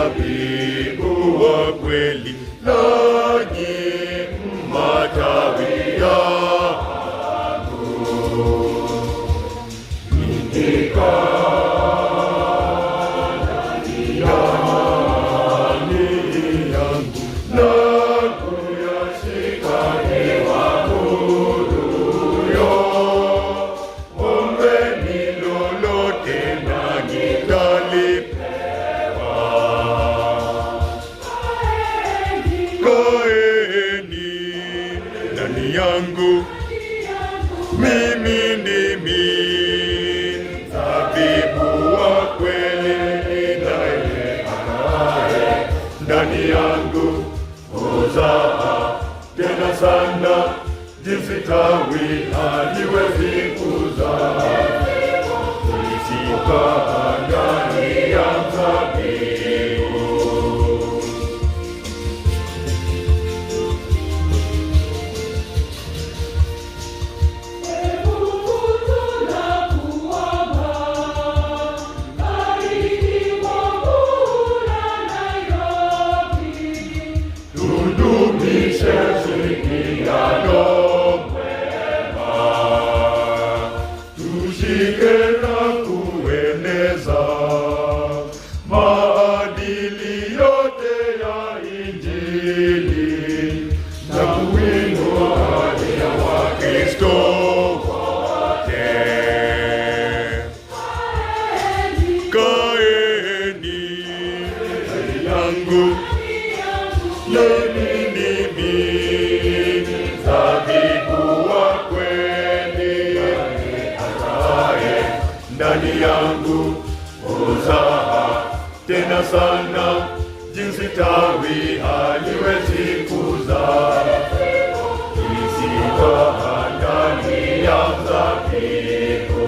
Mzabibu wa kweli, nanyi matawi yangu. Ndani yangu na kuyashika niwaamuruyo. Ombeni lolote nanyi mtalipewa. Kaeni ndani yangu, mimi ndimi mzabibu wa kweli, naye anaye ndani yangu huzaa tena sana, jinsi tawi haliwezi kuzaa lisipokaa ndani ya mzabibu. Tudumishe ushirikiano mwema, tushike na kueneza maadili yote ya Injili na kuinua hali ya Wakristo wote. Kaeni ndani yangu, nami ndimi mzabibu wa kweli, anaye ndani yangu huzaa tena sana, jinsi tawi haliwezi kuzaa lisipokaa ndani ya mzabibu.